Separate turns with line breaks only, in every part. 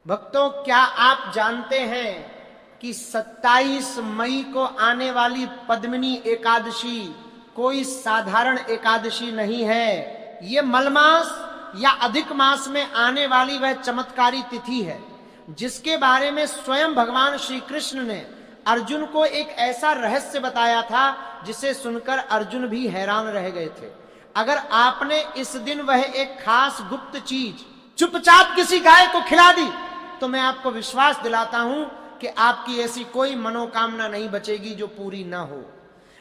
भक्तों, क्या आप जानते हैं कि 27 मई को आने वाली पद्मिनी एकादशी कोई साधारण एकादशी नहीं है। ये मलमास या अधिक मास में आने वाली वह चमत्कारी तिथि है जिसके बारे में स्वयं भगवान श्री कृष्ण ने अर्जुन को एक ऐसा रहस्य बताया था जिसे सुनकर अर्जुन भी हैरान रह गए थे। अगर आपने इस दिन वह एक खास गुप्त चीज चुपचाप किसी गाय को खिला दी तो मैं आपको विश्वास दिलाता हूं कि आपकी ऐसी कोई मनोकामना नहीं बचेगी जो पूरी ना हो।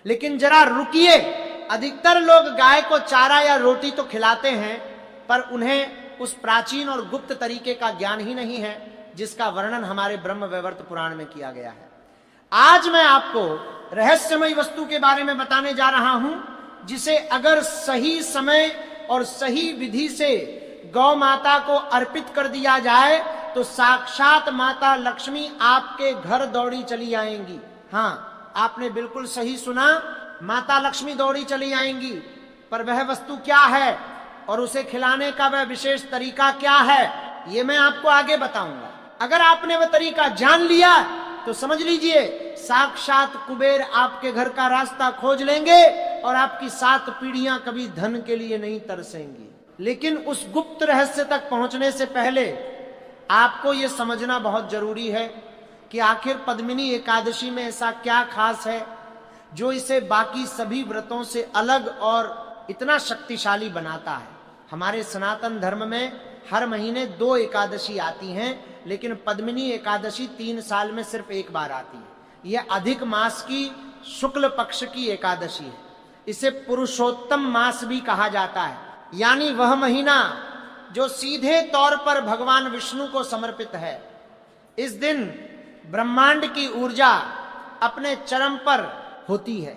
लेकिन जरा रुकिए, अधिकतर लोग गाय को चारा या रोटी तो खिलाते हैं पर उन्हें उस प्राचीन और गुप्त तरीके का ज्ञान ही नहीं है जिसका वर्णन हमारे ब्रह्म वैवर्त पुराण में किया गया है। आज मैं आपको रहस्यमय वस्तु के बारे में बताने जा रहा हूं जिसे अगर सही समय और सही विधि से गौ माता को अर्पित कर दिया जाए तो साक्षात माता लक्ष्मी आपके घर दौड़ी चली आएंगी। हाँ, आपने बिल्कुल सही सुना, माता लक्ष्मी दौड़ी चली आएंगी। पर वह वस्तु क्या है और उसे खिलाने का वह विशेष तरीका क्या है, ये मैं आपको आगे बताऊंगा। अगर आपने वह तरीका जान लिया तो समझ लीजिए साक्षात कुबेर आपके घर का रास्ता खोज लेंगे और आपकी 7 पीढ़ियां कभी धन के लिए नहीं तरसेंगी। लेकिन उस गुप्त रहस्य तक पहुंचने से पहले आपको यह समझना बहुत जरूरी है कि आखिर पद्मिनी एकादशी में ऐसा क्या खास है जो इसे बाकी सभी व्रतों से अलग और इतना शक्तिशाली बनाता है। हमारे सनातन धर्म में हर महीने 2 एकादशी आती हैं, लेकिन पद्मिनी एकादशी 3 साल में सिर्फ एक बार आती है। यह अधिक मास की शुक्ल पक्ष की एकादशी है। इसे पुरुषोत्तम मास भी कहा जाता है, यानी वह महीना जो सीधे तौर पर भगवान विष्णु को समर्पित है। इस दिन ब्रह्मांड की ऊर्जा अपने चरम पर होती है।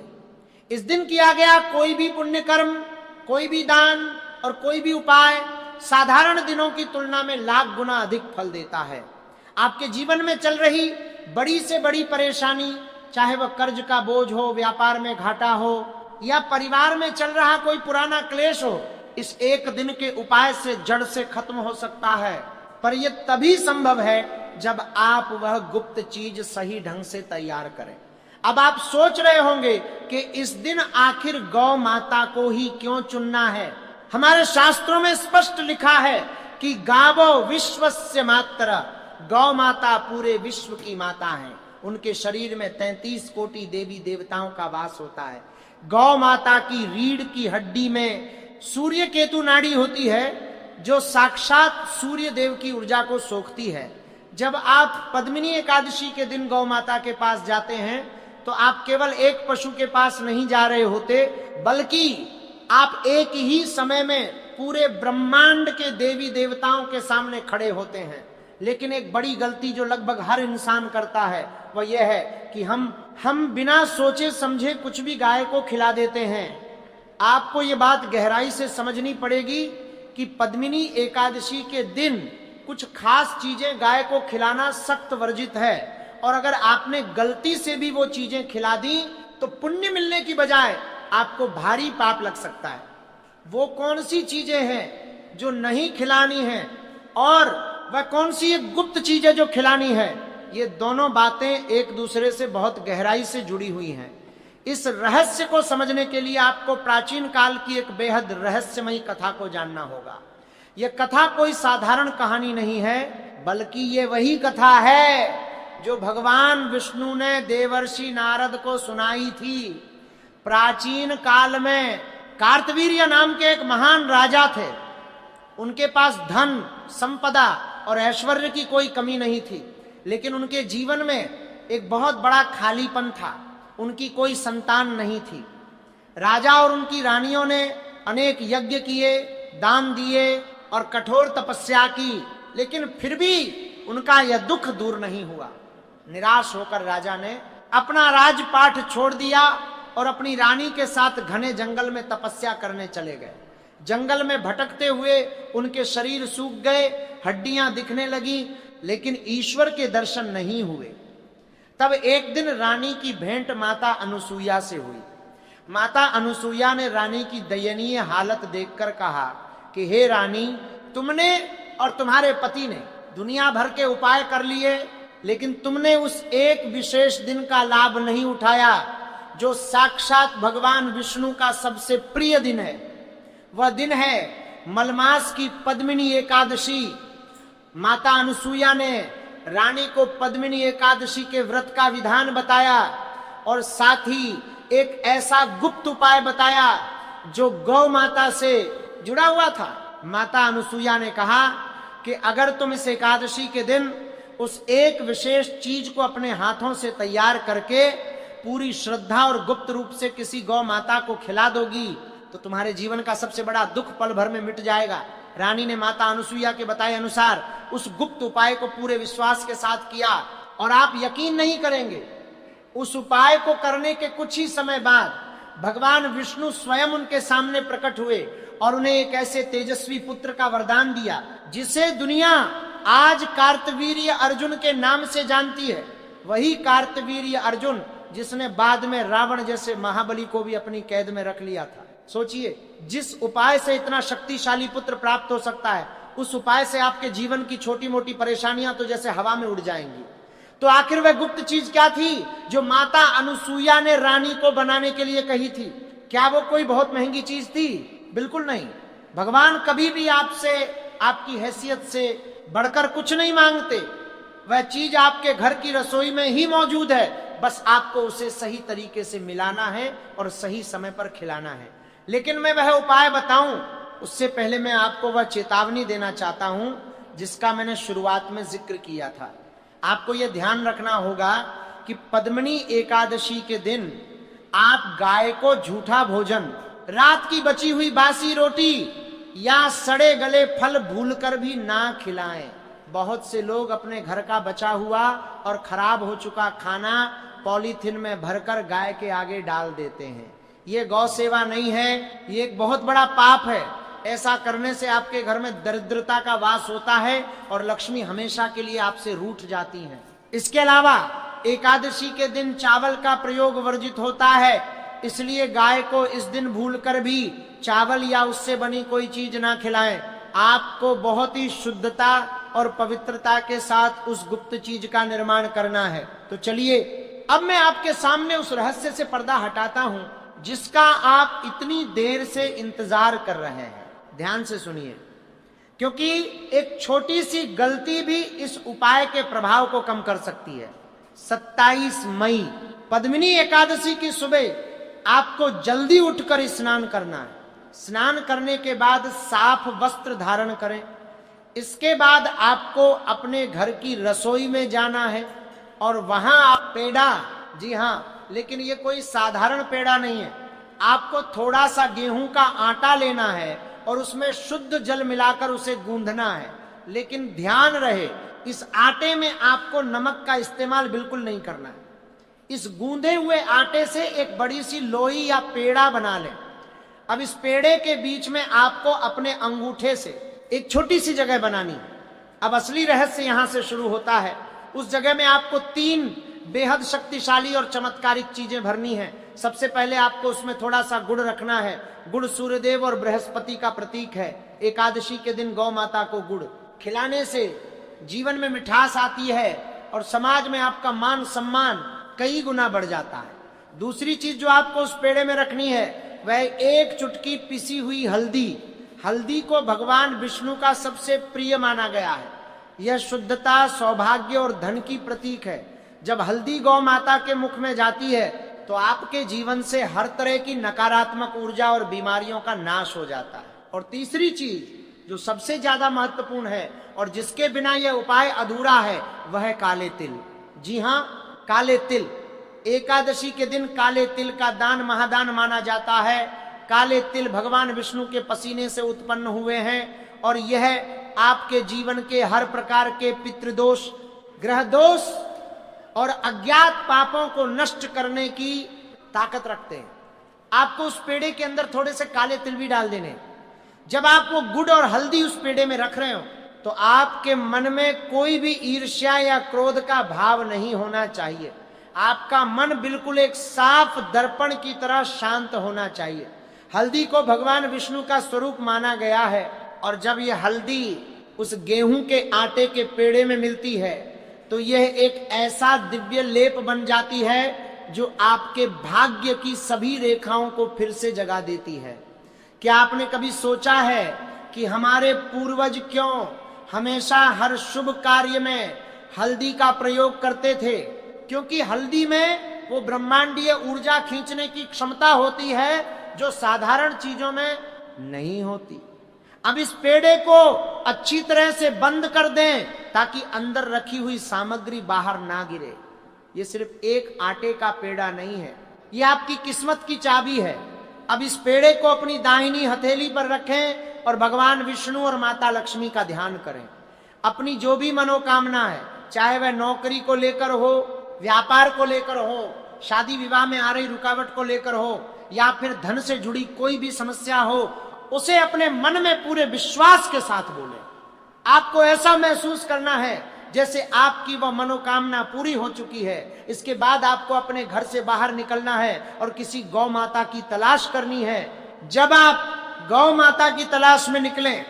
इस दिन किया गया कोई भी पुण्य कर्म, कोई भी दान और कोई भी उपाय साधारण दिनों की तुलना में लाख गुना अधिक फल देता है। आपके जीवन में चल रही बड़ी से बड़ी परेशानी, चाहे वह कर्ज का बोझ हो, व्यापार में घाटा हो या परिवार में चल रहा कोई पुराना क्लेश हो, इस एक दिन के उपाय से जड़ से खत्म हो सकता है। पर यह तभी संभव है जब आप वह गुप्त चीज सही ढंग से तैयार करें। अब आप सोच रहे होंगे कि इस दिन आखिर गौ माता को ही क्यों चुनना है। हमारे शास्त्रों में स्पष्ट लिखा है कि गावो विश्वस्य मातरा, गौ माता पूरे विश्व की माता है। उनके शरीर में 33 कोटि देवी देवताओं का वास होता है। गौ माता की रीढ़ की हड्डी में सूर्य केतु नाड़ी होती है जो साक्षात सूर्य देव की ऊर्जा को सोखती है। जब आप पद्मिनी एकादशी के दिन गौ माता के पास जाते हैं तो आप केवल एक पशु के पास नहीं जा रहे होते, बल्कि आप एक ही समय में पूरे ब्रह्मांड के देवी देवताओं के सामने खड़े होते हैं। लेकिन एक बड़ी गलती जो लगभग हर इंसान करता है वह यह है कि हम बिना सोचे समझे कुछ भी गाय को खिला देते हैं। आपको ये बात गहराई से समझनी पड़ेगी कि पद्मिनी एकादशी के दिन कुछ खास चीजें गाय को खिलाना सख्त वर्जित है, और अगर आपने गलती से भी वो चीजें खिला दी तो पुण्य मिलने की बजाय आपको भारी पाप लग सकता है। वो कौन सी चीजें हैं जो नहीं खिलानी है और वह कौन सी एक गुप्त चीज है जो खिलानी है, ये दोनों बातें एक दूसरे से बहुत गहराई से जुड़ी हुई हैं। इस रहस्य को समझने के लिए आपको प्राचीन काल की एक बेहद रहस्यमयी कथा को जानना होगा। यह कथा कोई साधारण कहानी नहीं है, बल्कि ये वही कथा है जो भगवान विष्णु ने देवर्षि नारद को सुनाई थी। प्राचीन काल में कार्तवीर्य नाम के एक महान राजा थे। उनके पास धन, संपदा और ऐश्वर्य की कोई कमी नहीं थी, लेकिन उनके जीवन में एक बहुत बड़ा खालीपन था। उनकी कोई संतान नहीं थी। राजा और उनकी रानियों ने अनेक यज्ञ किए, दान दिए और कठोर तपस्या की, लेकिन फिर भी उनका यह दुख दूर नहीं हुआ। निराश होकर राजा ने अपना राजपाट छोड़ दिया और अपनी रानी के साथ घने जंगल में तपस्या करने चले गए। जंगल में भटकते हुए उनके शरीर सूख गए, हड्डियां दिखने लगी, लेकिन ईश्वर के दर्शन नहीं हुए। तब एक दिन रानी की भेंट माता अनुसुईया से हुई। माता अनुसुईया ने रानी की दयनीय हालत देखकर कहा कि हे रानी, तुमने और तुम्हारे पति ने दुनिया भर के उपाय कर लिए, लेकिन तुमने उस एक विशेष दिन का लाभ नहीं उठाया जो साक्षात भगवान विष्णु का सबसे प्रिय दिन है। वह दिन है मलमास की पद्मिनी एकादशी। माता अनुसुईया ने रानी को पद्मिनी एकादशी के व्रत का विधान बताया और साथ ही एक ऐसा गुप्त उपाय बताया जो गौ माता से जुड़ा हुआ था। माता अनुसुईया ने कहा कि अगर तुम इस एकादशी के दिन उस एक विशेष चीज को अपने हाथों से तैयार करके पूरी श्रद्धा और गुप्त रूप से किसी गौ माता को खिला दोगी तो तुम्हारे जीवन का सबसे बड़ा दुख पल भर में मिट जाएगा। रानी ने माता अनुसुईया के बताए अनुसार उस गुप्त उपाय को पूरे विश्वास के साथ किया और आप यकीन नहीं करेंगे, उस उपाय को करने के कुछ ही समय बाद भगवान विष्णु स्वयं उनके सामने प्रकट हुए और उन्हें एक ऐसे तेजस्वी पुत्र का वरदान दिया जिसे दुनिया आज कार्तवीर्य अर्जुन के नाम से जानती है। वही कार्तवीर्य अर्जुन जिसने बाद में रावण जैसे महाबली को भी अपनी कैद में रख लिया था। सोचिए, जिस उपाय से इतना शक्तिशाली पुत्र प्राप्त हो सकता है, उस उपाय से आपके जीवन की छोटी मोटी परेशानियां तो जैसे हवा में उड़ जाएंगी। तो आखिर वह गुप्त चीज क्या थी जो माता अनुसुईया ने रानी को बनाने के लिए कही थी? क्या वो कोई बहुत महंगी चीज थी? बिल्कुल नहीं। भगवान कभी भी आपसे, आपकी हैसियत से बढ़कर कुछ नहीं मांगते। वह चीज आपके घर की रसोई में ही मौजूद है, बस आपको उसे सही तरीके से मिलाना है और सही समय पर खिलाना है। लेकिन मैं वह उपाय बताऊं उससे पहले मैं आपको वह चेतावनी देना चाहता हूं जिसका मैंने शुरुआत में जिक्र किया था। आपको यह ध्यान रखना होगा कि पद्मिनी एकादशी के दिन आप गाय को झूठा भोजन, रात की बची हुई बासी रोटी या सड़े गले फल भूलकर भी ना खिलाएं। बहुत से लोग अपने घर का बचा हुआ और खराब हो चुका खाना पॉलीथिन में भरकर गाय के आगे डाल देते हैं। ये गौ सेवा नहीं है, ये एक बहुत बड़ा पाप है। ऐसा करने से आपके घर में दरिद्रता का वास होता है और लक्ष्मी हमेशा के लिए आपसे रूठ जाती हैं। इसके अलावा एकादशी के दिन चावल का प्रयोग वर्जित होता है, इसलिए गाय को इस दिन भूलकर भी चावल या उससे बनी कोई चीज ना खिलाएं। आपको बहुत ही शुद्धता और पवित्रता के साथ उस गुप्त चीज का निर्माण करना है। तो चलिए अब मैं आपके सामने उस रहस्य से पर्दा हटाता हूं जिसका आप इतनी देर से इंतजार कर रहे हैं। ध्यान से सुनिए, क्योंकि एक छोटी सी गलती भी इस उपाय के प्रभाव को कम कर सकती है। 27 मई पद्मिनी एकादशी की सुबह आपको जल्दी उठकर स्नान करना है। स्नान करने के बाद साफ वस्त्र धारण करें। इसके बाद आपको अपने घर की रसोई में जाना है और वहां आप पेड़ा, जी हाँ, लेकिन ये कोई साधारण पेड़ा नहीं है, आपको थोड़ा सा गेहूं का आटा लेना है और उसमें शुद्ध जल मिलाकर उसे गूंथना है। लेकिन ध्यान रहे, इस आटे में आपको नमक का इस्तेमाल बिल्कुल नहीं करना है। इस गूंधे हुए आटे से एक बड़ी सी लोई या पेड़ा बना लें। अब इस पेड़े के बीच में आपको अपने अंगूठे से एक छोटी सी जगह बनानी है। अब असली रहस्य यहां से शुरू होता है। उस जगह में आपको 3 बेहद शक्तिशाली और चमत्कारिक चीजें भरनी है। सबसे पहले आपको उसमें थोड़ा सा गुड़ रखना है। गुड़ सूर्यदेव और बृहस्पति का प्रतीक है। एकादशी के दिन गौ माता को गुड़ खिलाने से जीवन में मिठास आती है और समाज में आपका मान सम्मान कई गुना बढ़ जाता है। दूसरी चीज जो आपको उस पेड़े में रखनी है वह 1 चुटकी पिसी हुई हल्दी। हल्दी को भगवान विष्णु का सबसे प्रिय माना गया है। यह शुद्धता, सौभाग्य और धन की प्रतीक है। जब हल्दी गौ माता के मुख में जाती है तो आपके जीवन से हर तरह की नकारात्मक ऊर्जा और बीमारियों का नाश हो जाता है। और तीसरी चीज जो सबसे ज्यादा महत्वपूर्ण है और जिसके बिना यह उपाय अधूरा है वह है काले तिल। जी हाँ, काले तिल। एकादशी के दिन काले तिल का दान महादान माना जाता है। काले तिल भगवान विष्णु के पसीने से उत्पन्न हुए हैं और यह आपके जीवन के हर प्रकार के पितृदोष, ग्रह दोष और अज्ञात पापों को नष्ट करने की ताकत रखते हैं। आपको उस पेड़े के अंदर थोड़े से काले तिल भी डाल देने। जब आप वो गुड़ और हल्दी उस पेड़े में रख रहे हो तो आपके मन में कोई भी ईर्ष्या या क्रोध का भाव नहीं होना चाहिए। आपका मन बिल्कुल एक साफ दर्पण की तरह शांत होना चाहिए। हल्दी को भगवान विष्णु का स्वरूप माना गया है और जब ये हल्दी उस गेहूं के आटे के पेड़े में मिलती है तो यह एक ऐसा दिव्य लेप बन जाती है जो आपके भाग्य की सभी रेखाओं को फिर से जगा देती है। क्या आपने कभी सोचा है कि हमारे पूर्वज क्यों हमेशा हर शुभ कार्य में हल्दी का प्रयोग करते थे? क्योंकि हल्दी में वो ब्रह्मांडीय ऊर्जा खींचने की क्षमता होती है जो साधारण चीजों में नहीं होती। अब इस पेड़े को अच्छी तरह से बंद कर दें ताकि अंदर रखी हुई सामग्री बाहर ना गिरे। ये सिर्फ एक आटे का पेड़ा नहीं है, ये आपकी किस्मत की चाबी है। अब इस पेड़े को अपनी दाहिनी हथेली पर रखें और भगवान विष्णु और माता लक्ष्मी का ध्यान करें। अपनी जो भी मनोकामना है, चाहे वह नौकरी को लेकर हो, व्यापार को लेकर हो, शादी विवाह में आ रही रुकावट को लेकर हो, या फिर धन से जुड़ी कोई भी समस्या हो, उसे अपने मन में पूरे विश्वास के साथ बोले। आपको ऐसा महसूस करना है जैसे आपकी वह मनोकामना पूरी हो चुकी है। इसके बाद आपको अपने घर से बाहर निकलना है और किसी गौ माता की तलाश करनी है। जब आप गौ माता की तलाश में निकलें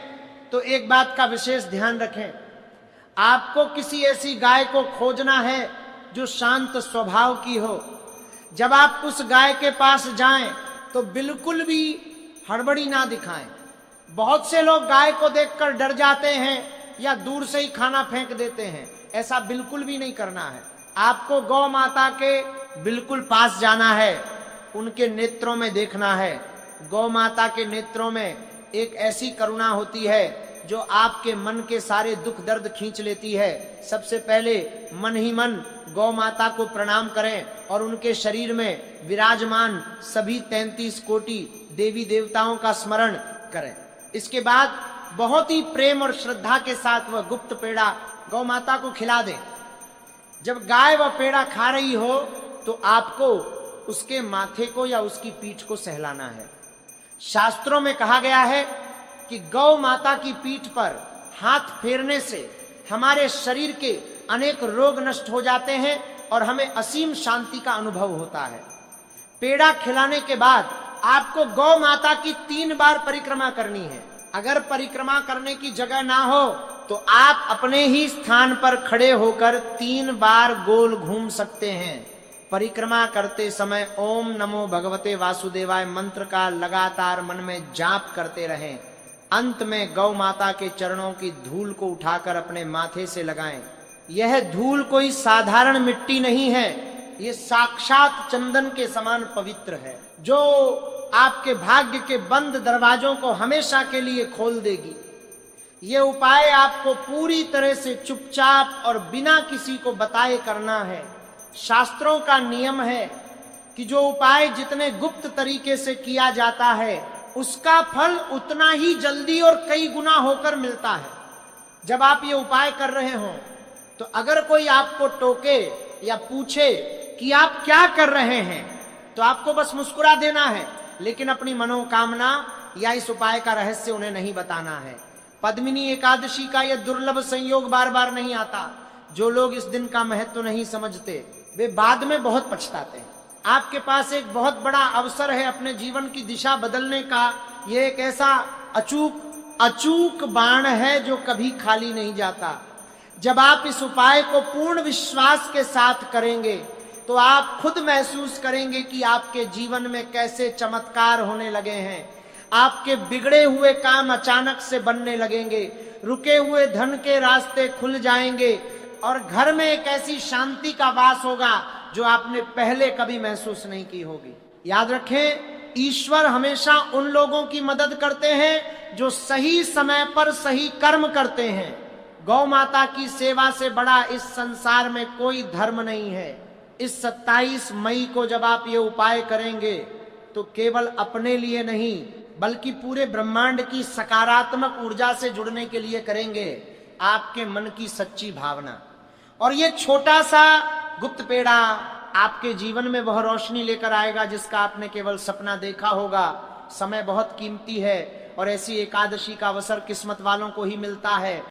तो एक बात का विशेष ध्यान रखें, आपको किसी ऐसी गाय को खोजना है जो शांत स्वभाव की हो। जब आप उस गाय के पास जाएं तो बिल्कुल भी हड़बड़ी ना दिखाएं। बहुत से लोग गाय को देखकर डर जाते हैं या दूर से ही खाना फेंक देते हैं। ऐसा बिल्कुल भी नहीं करना है। आपको गौ माता के बिल्कुल पास जाना है, उनके नेत्रों में देखना है। गौ माता के नेत्रों में एक ऐसी करुणा होती है जो आपके मन के सारे दुख दर्द खींच लेती है। सबसे पहले मन ही मन गौ माता को प्रणाम करें और उनके शरीर में विराजमान सभी 33 कोटि देवी देवताओं का स्मरण करें। इसके बाद बहुत ही प्रेम और श्रद्धा के साथ वह गुप्त पेड़ा गौ माता को खिला दें। जब गाय वह पेड़ा खा रही हो तो आपको उसके माथे को या उसकी पीठ को सहलाना है। शास्त्रों में कहा गया है कि गौ माता की पीठ पर हाथ फेरने से हमारे शरीर के अनेक रोग नष्ट हो जाते हैं और हमें असीम शांति का अनुभव होता है। पेड़ा खिलाने के बाद आपको गौ माता की 3 बार परिक्रमा करनी है। अगर परिक्रमा करने की जगह ना हो तो आप अपने ही स्थान पर खड़े होकर 3 बार गोल घूम सकते हैं। परिक्रमा करते समय ओम नमो भगवते वासुदेवाय मंत्र का लगातार मन में जाप करते रहें। अंत में गौ माता के चरणों की धूल को उठाकर अपने माथे से लगाएं। यह धूल कोई साधारण मिट्टी नहीं है, ये साक्षात चंदन के समान पवित्र है जो आपके भाग्य के बंद दरवाजों को हमेशा के लिए खोल देगी। ये उपाय आपको पूरी तरह से चुपचाप और बिना किसी को बताए करना है। शास्त्रों का नियम है कि जो उपाय जितने गुप्त तरीके से किया जाता है उसका फल उतना ही जल्दी और कई गुना होकर मिलता है। जब आप ये उपाय कर रहे हो तो अगर कोई आपको टोके या पूछे कि आप क्या कर रहे हैं तो आपको बस मुस्कुरा देना है, लेकिन अपनी मनोकामना या इस उपाय का रहस्य उन्हें नहीं बताना है। पद्मिनी एकादशी का यह दुर्लभ संयोग बार बार नहीं आता। जो लोग इस दिन का महत्व नहीं समझते वे बाद में बहुत पछताते हैं। आपके पास एक बहुत बड़ा अवसर है अपने जीवन की दिशा बदलने का। यह एक ऐसा अचूक बाण है जो कभी खाली नहीं जाता। जब आप इस उपाय को पूर्ण विश्वास के साथ करेंगे तो आप खुद महसूस करेंगे कि आपके जीवन में कैसे चमत्कार होने लगे हैं। आपके बिगड़े हुए काम अचानक से बनने लगेंगे, रुके हुए धन के रास्ते खुल जाएंगे और घर में एक ऐसी शांति का वास होगा जो आपने पहले कभी महसूस नहीं की होगी। याद रखें, ईश्वर हमेशा उन लोगों की मदद करते हैं जो सही समय पर सही कर्म करते हैं। गौ माता की सेवा से बड़ा इस संसार में कोई धर्म नहीं है। इस 27 मई को जब आप ये उपाय करेंगे तो केवल अपने लिए नहीं बल्कि पूरे ब्रह्मांड की सकारात्मक ऊर्जा से जुड़ने के लिए करेंगे, आपके मन की सच्ची भावना। और ये छोटा सा गुप्त पेड़ा आपके जीवन में वह रोशनी लेकर आएगा जिसका आपने केवल सपना देखा होगा। समय बहुत कीमती है और ऐसी एकादशी का अवसर किस्मत वालों को ही मिलता है।